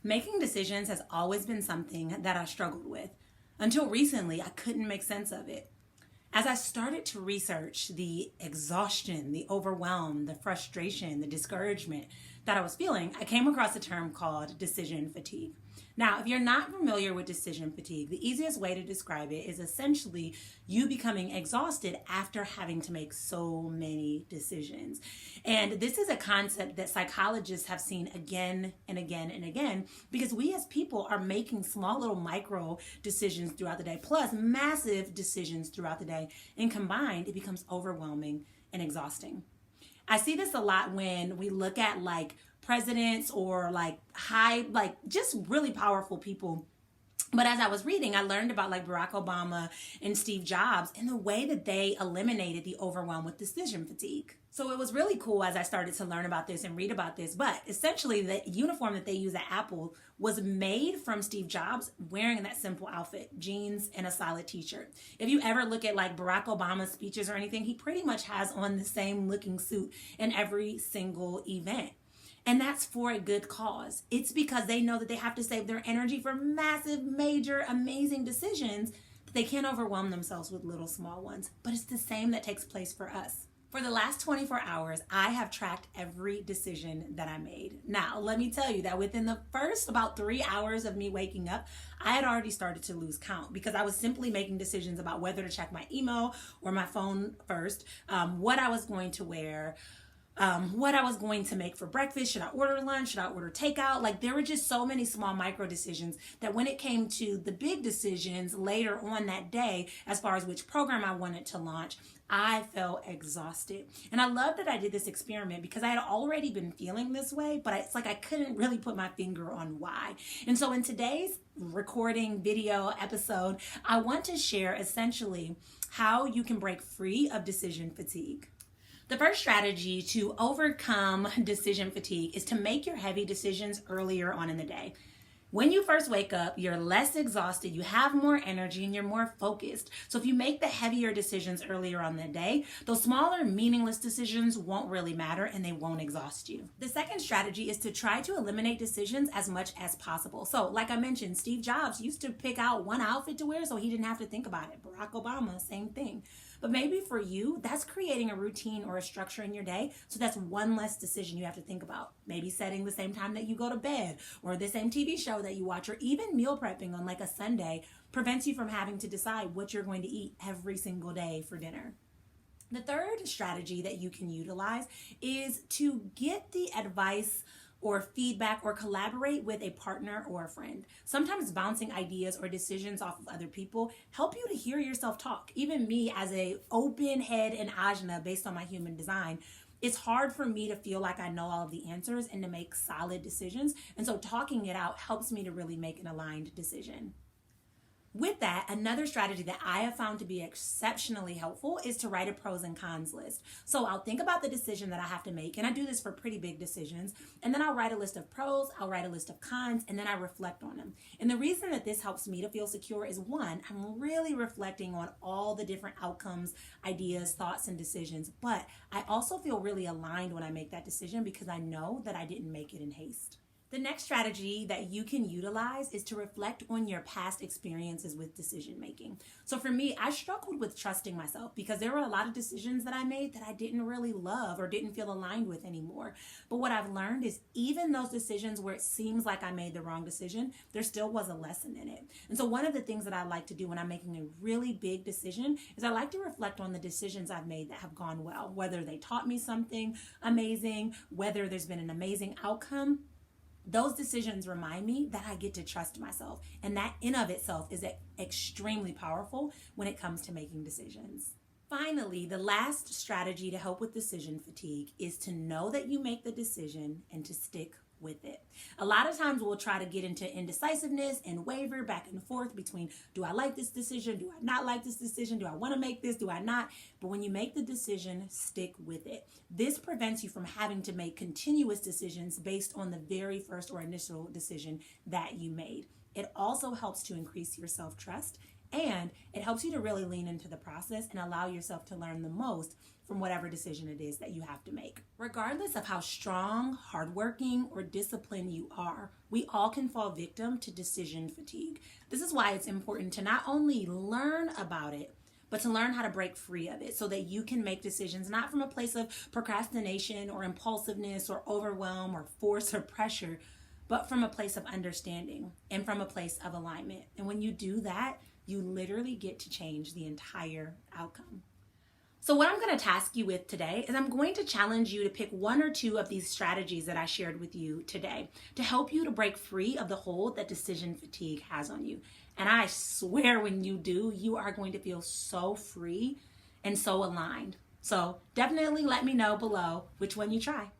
Making decisions has always been something that I struggled with. Until recently, I couldn't make sense of it. As I started to research the exhaustion, the overwhelm, the frustration, the discouragement that I was feeling, I came across a term called decision fatigue. Now, if you're not familiar with decision fatigue, the easiest way to describe it is essentially you becoming exhausted after having to make so many decisions. And this is a concept that psychologists have seen again and again and again because we as people are making small little micro decisions throughout the day, plus massive decisions throughout the day. And combined, it becomes overwhelming and exhausting. I see this a lot when we look at like presidents or just really powerful people. But as I was reading, I learned about like Barack Obama and Steve Jobs and the way that they eliminated the overwhelm with decision fatigue. So it was really cool as I started to learn about this and read about this. But essentially, the uniform that they use at Apple was made from Steve Jobs wearing that simple outfit, jeans and a solid t-shirt. If you ever look at like Barack Obama's speeches or anything, he pretty much has on the same looking suit in every single event. And that's for a good cause. It's because they know that they have to save their energy for massive, major, amazing decisions that they can't overwhelm themselves with little small ones. But it's the same that takes place for us. For the last 24 hours, I have tracked every decision that I made. Now, let me tell you that within the first about 3 hours of me waking up, I had already started to lose count because I was simply making decisions about whether to check my email or my phone first, what I was going to wear, what I was going to make for breakfast. Should I order lunch? Should I order takeout? Like there were just so many small micro decisions that when it came to the big decisions later on that day, as far as which program I wanted to launch, I felt exhausted. And I love that I did this experiment because I had already been feeling this way, but it's like I couldn't really put my finger on why. And so in today's recording video episode, I want to share essentially how you can break free of decision fatigue. The first strategy to overcome decision fatigue is to make your heavy decisions earlier on in the day. When you first wake up, you're less exhausted, you have more energy, and you're more focused. So if you make the heavier decisions earlier on the day, those smaller, meaningless decisions won't really matter and they won't exhaust you. The second strategy is to try to eliminate decisions as much as possible. So like I mentioned, Steve Jobs used to pick out one outfit to wear so he didn't have to think about it. Barack Obama, same thing. But maybe for you, that's creating a routine or a structure in your day. So that's one less decision you have to think about. Maybe setting the same time that you go to bed or the same TV show that you watch, or even meal prepping on like a Sunday prevents you from having to decide what you're going to eat every single day for dinner. The third strategy that you can utilize is to get the advice or feedback or collaborate with a partner or a friend. Sometimes bouncing ideas or decisions off of other people help you to hear yourself talk. Even me as a open head and ajna based on my human design, it's hard for me to feel like I know all of the answers and to make solid decisions. And so talking it out helps me to really make an aligned decision. With that, another strategy that I have found to be exceptionally helpful is to write a pros and cons list. So I'll think about the decision that I have to make, and I do this for pretty big decisions, and then I'll write a list of pros, I'll write a list of cons, and then I reflect on them. And the reason that this helps me to feel secure is one, I'm really reflecting on all the different outcomes, ideas, thoughts, and decisions, but I also feel really aligned when I make that decision because I know that I didn't make it in haste. The next strategy that you can utilize is to reflect on your past experiences with decision making. So for me, I struggled with trusting myself because there were a lot of decisions that I made that I didn't really love or didn't feel aligned with anymore. But what I've learned is even those decisions where it seems like I made the wrong decision, there still was a lesson in it. And so one of the things that I like to do when I'm making a really big decision is I like to reflect on the decisions I've made that have gone well, whether they taught me something amazing, whether there's been an amazing outcome. Those decisions remind me that I get to trust myself. And that in of itself is extremely powerful when it comes to making decisions. Finally, the last strategy to help with decision fatigue is to know that you make the decision and to stick with it. A lot of times we'll try to get into indecisiveness and waver back and forth between, do I like this decision? Do I not like this decision? Do I want to make this? Do I not? But when you make the decision, stick with it. This prevents you from having to make continuous decisions based on the very first or initial decision that you made. It also helps to increase your self-trust And it helps you to really lean into the process and allow yourself to learn the most from whatever decision it is that you have to make. Regardless of how strong, hardworking, or disciplined you are, we all can fall victim to decision fatigue. This is why it's important to not only learn about it, but to learn how to break free of it so that you can make decisions not from a place of procrastination or impulsiveness or overwhelm or force or pressure, but from a place of understanding and from a place of alignment. And when you do that, you literally get to change the entire outcome. So what I'm going to task you with today is I'm going to challenge you to pick one or two of these strategies that I shared with you today to help you to break free of the hold that decision fatigue has on you. And I swear when you do, you are going to feel so free and so aligned. So definitely let me know below which one you try.